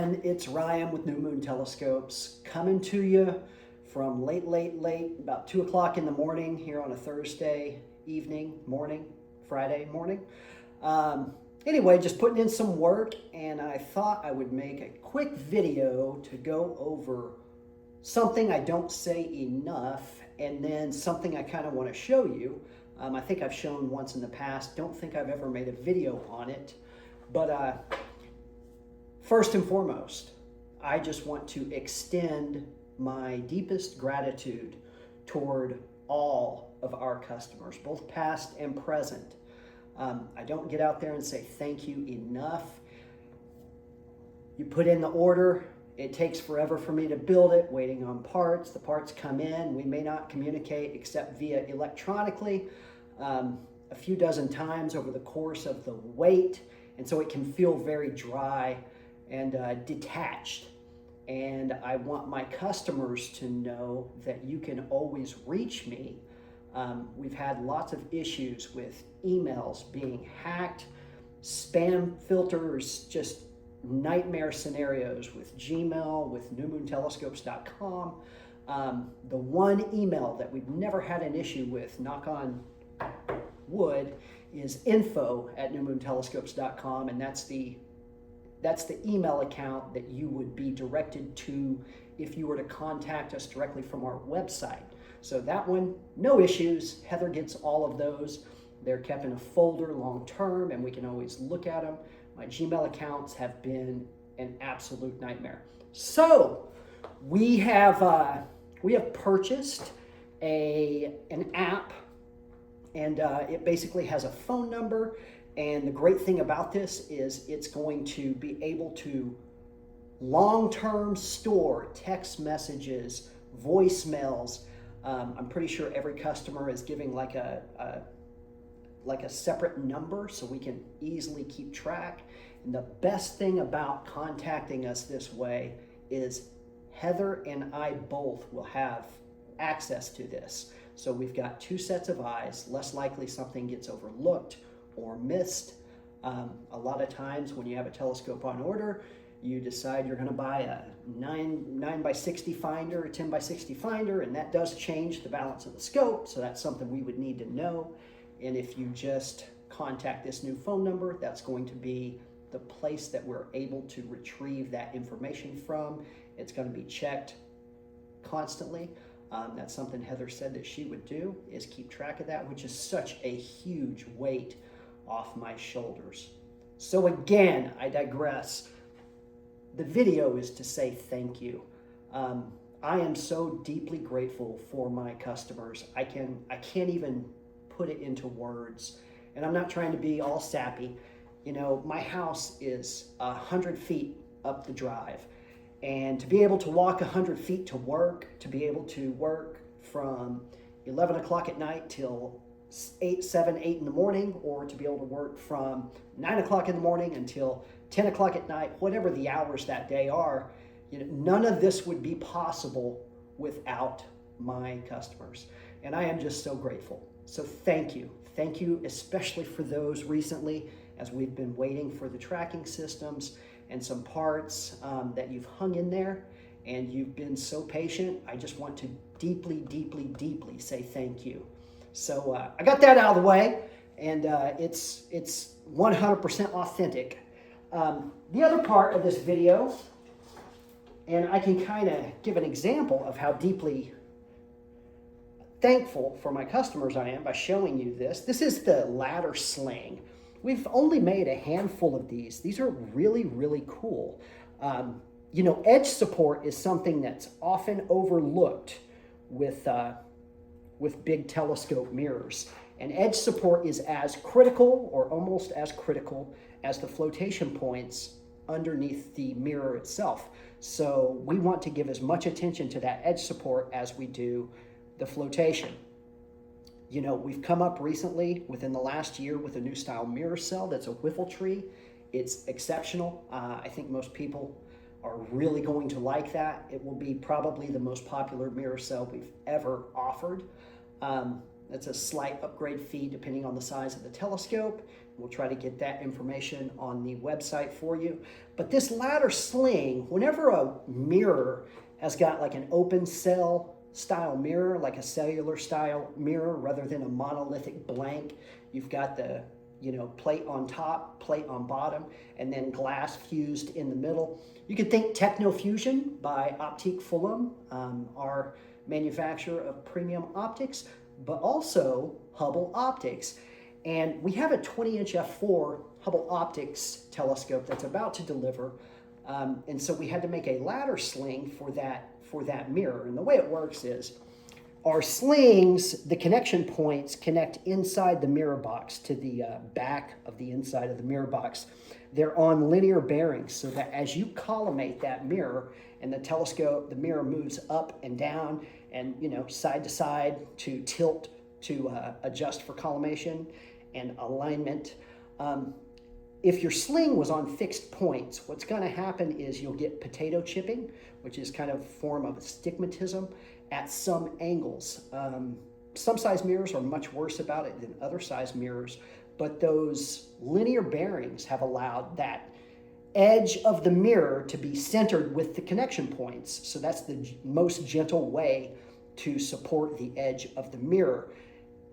And it's Ryan with New Moon Telescopes coming to you from late, about 2 o'clock in the morning here on a Thursday morning, Friday morning. Anyway, just putting in some work, and I thought I would make a quick video to go over something I don't say enough, and then something I kind of want to show you. I think I've shown once in the past, don't think I've ever made a video on it, but first and foremost, I just want to extend my deepest gratitude toward all of our customers, both past and present. I don't get out there and say thank you enough. You put in the order, it takes forever for me to build it, waiting on parts. The parts come in, we may not communicate except via electronically a few dozen times over the course of the wait, and so it can feel very dry and detached. And I want my customers to know that you can always reach me. We've had lots of issues with emails being hacked, spam filters, just nightmare scenarios with Gmail, with newmoontelescopes.com. The one email that we've never had an issue with, knock on wood, is info@newmoontelescopes.com, and that's the email account that you would be directed to if you were to contact us directly from our website. So that one, no issues. Heather gets all of those. They're kept in a folder long term, and we can always look at them. My Gmail accounts have been an absolute nightmare. So we have purchased an app, and it basically has a phone number. And the great thing about this is it's going to be able to long-term store text messages, voicemails. I'm pretty sure every customer is giving like a separate number so we can easily keep track. And the best thing about contacting us this way is Heather and I both will have access to this. So we've got two sets of eyes, less likely something gets overlooked or missed. A lot of times when you have a telescope on order, you decide you're going to buy a 9 by 60 finder, a 10 by 60 finder, and that does change the balance of the scope, so that's something we would need to know. And if you just contact this new phone number, that's going to be the place that we're able to retrieve that information from. It's going to be checked constantly. That's something Heather said that she would do, is keep track of that, which is such a huge weight off my shoulders. So again, I digress. The video is to say thank you. I am so deeply grateful for my customers. I can't even put it into words. And I'm not trying to be all sappy. You know, my house is 100 feet up the drive. And to be able to walk 100 feet to work, to be able to work from 11 o'clock at night till 7, 8 in the morning, or to be able to work from 9 o'clock in the morning until 10 o'clock at night, whatever the hours that day are, you know, none of this would be possible without my customers. And I am just so grateful. So thank you. Thank you, especially for those recently, as we've been waiting for the tracking systems and some parts that you've hung in there, and you've been so patient. I just want to deeply, deeply, deeply say thank you. So I got that out of the way, and it's 100% authentic. The other part of this video, and I can kind of give an example of how deeply thankful for my customers I am by showing you this. This is the ladder sling. We've only made a handful of these. These are really, really cool. You know, edge support is something that's often overlooked with big telescope mirrors. And edge support is as critical, or almost as critical, as the flotation points underneath the mirror itself. So we want to give as much attention to that edge support as we do the flotation. You know, we've come up recently within the last year with a new style mirror cell that's a Whiffletree. It's exceptional. I think most people are really going to like that. It will be probably the most popular mirror cell we've ever offered. That's a slight upgrade fee depending on the size of the telescope. We'll try to get that information on the website for you. But this ladder sling, whenever a mirror has got like an open cell style mirror, like a cellular style mirror rather than a monolithic blank, you've got the plate on top, plate on bottom, and then glass fused in the middle. You could think Technofusion by Optique Fulham, our manufacturer of premium optics, but also Hubble Optics. And we have a 20-inch f4 Hubble Optics telescope that's about to deliver. And so we had to make a ladder sling for that mirror. And the way it works is our slings, the connection points connect inside the mirror box to the back of the inside of the mirror box. They're on linear bearings so that as you collimate that mirror and the mirror moves up and down and side to side to tilt to adjust for collimation and alignment. If your sling was on fixed points, what's going to happen is you'll get potato chipping, which is kind of a form of astigmatism at some angles. Some size mirrors are much worse about it than other size mirrors, but those linear bearings have allowed that edge of the mirror to be centered with the connection points. So that's the most gentle way to support the edge of the mirror.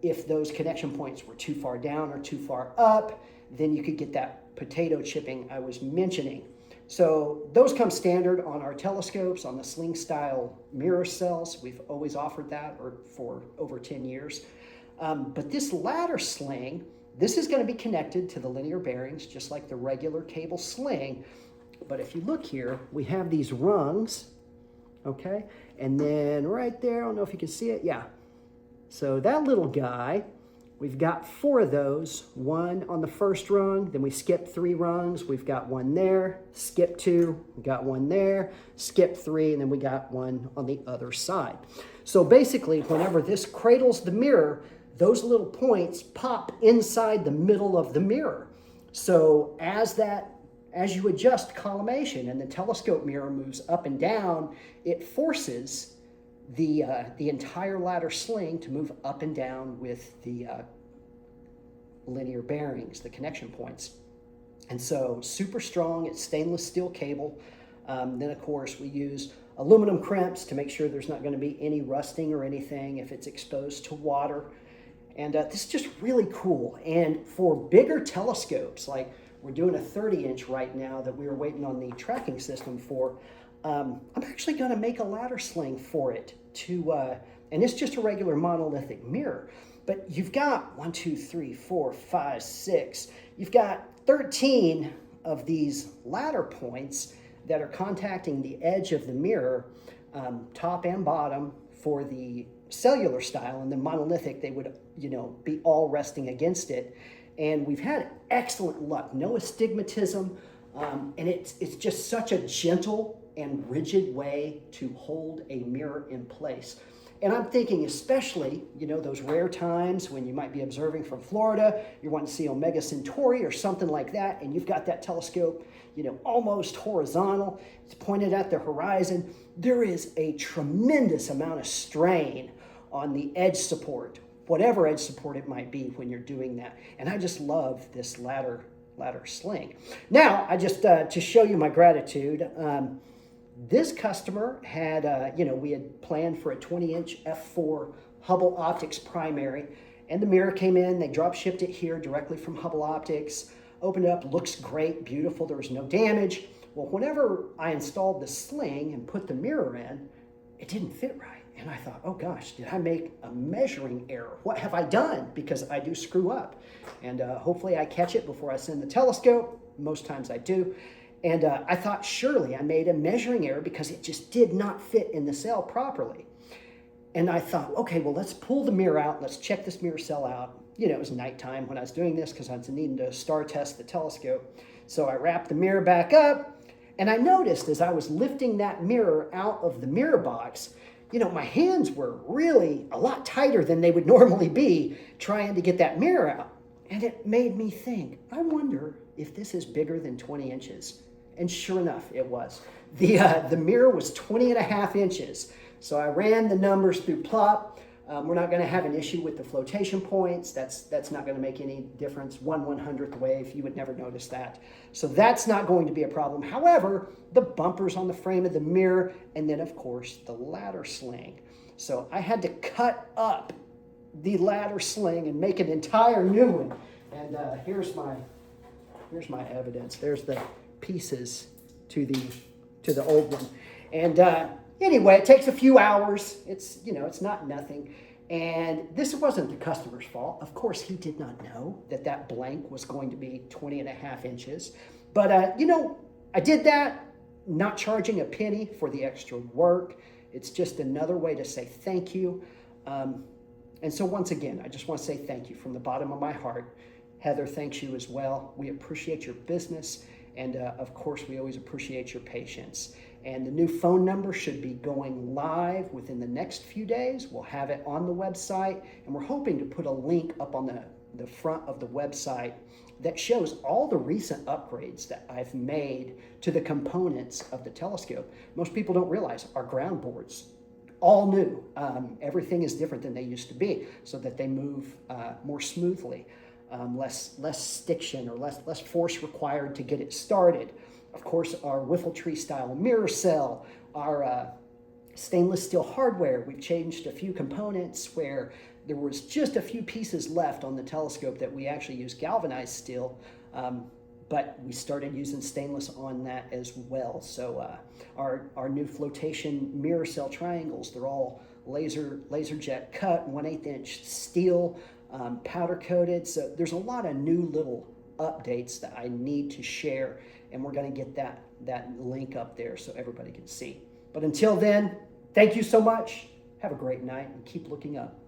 If those connection points were too far down or too far up, then you could get that potato chipping I was mentioning. So those come standard on our telescopes, on the sling style mirror cells. We've always offered that for over 10 years. But this ladder sling, this is going to be connected to the linear bearings, just like the regular cable sling. But if you look here, we have these rungs, okay? And then right there, I don't know if you can see it. Yeah. So that little guy, we've got 4 of those, 1 on the first rung, then we skip 3 rungs, we've got 1 there, skip 2, we got 1 there, skip 3, and then we got 1 on the other side. So basically, whenever this cradles the mirror, those little points pop inside the middle of the mirror. So as you adjust collimation and the telescope mirror moves up and down, it forces the entire ladder sling to move up and down with the linear bearings, the connection points. And so super strong, it's stainless steel cable. Then of course we use aluminum crimps to make sure there's not going to be any rusting or anything if it's exposed to water. And this is just really cool. And for bigger telescopes, like we're doing a 30-inch right now that we were waiting on the tracking system for, I'm actually going to make a ladder sling for it and it's just a regular monolithic mirror. But you've got 1, 2, 3, 4, 5, 6. You've got 13 of these ladder points that are contacting the edge of the mirror, top and bottom, for the cellular style, and the monolithic, they would, be all resting against it. And we've had excellent luck, no astigmatism, and it's just such a gentle and rigid way to hold a mirror in place. And I'm thinking especially, those rare times when you might be observing from Florida, you're wanting to see Omega Centauri or something like that, and you've got that telescope, almost horizontal, it's pointed at the horizon. There is a tremendous amount of strain on the edge support, whatever edge support it might be when you're doing that. And I just love this ladder sling. Now, I just, to show you my gratitude, this customer had, we had planned for a 20-inch f4 Hubble Optics primary, and the mirror came in, they drop shipped it here directly from Hubble Optics, opened it up, looks great, beautiful, there was no damage. Well, whenever I installed the sling and put the mirror in, it didn't fit right. And I thought, oh gosh, did I make a measuring error? What have I done? Because I do screw up. And hopefully I catch it before I send the telescope. Most times I do. And I thought surely I made a measuring error because it just did not fit in the cell properly. And I thought, okay, well, let's pull the mirror out. Let's check this mirror cell out. It was nighttime when I was doing this because I was needing to star test the telescope. So I wrapped the mirror back up. And I noticed as I was lifting that mirror out of the mirror box, my hands were really a lot tighter than they would normally be trying to get that mirror out. And it made me think, I wonder if this is bigger than 20 inches. And sure enough, it was. The mirror was 20 and a half inches. So I ran the numbers through Plop. We're not going to have an issue with the flotation points. That's not going to make any difference. 1/100th wave, you would never notice that. So that's not going to be a problem. However, the bumpers on the frame of the mirror, and then of course the ladder sling. So I had to cut up the ladder sling and make an entire new one. And here's my evidence. There's the pieces to the old one. And anyway, it takes a few hours. It's not nothing. And this wasn't the customer's fault. Of course, he did not know that blank was going to be 20.5 inches. But I did that, not charging a penny for the extra work. It's just another way to say thank you. And so once again, I just want to say thank you from the bottom of my heart. Heather thanks you as well. We appreciate your business. And of course, we always appreciate your patience. And the new phone number should be going live within the next few days. We'll have it on the website. And we're hoping to put a link up on the front of the website that shows all the recent upgrades that I've made to the components of the telescope. Most people don't realize our ground boards, all new. Everything is different than they used to be so that they move more smoothly. Less stiction or less force required to get it started. Of course, our Whiffletree style mirror cell, our stainless steel hardware. We've changed a few components where there was just a few pieces left on the telescope that we actually use galvanized steel, but we started using stainless on that as well. So our new flotation mirror cell triangles, they're all laser jet cut, 1/8 inch steel, powder coated. So there's a lot of new little updates that I need to share, and we're going to get that link up there so everybody can see. But until then, thank you so much. Have a great night and keep looking up.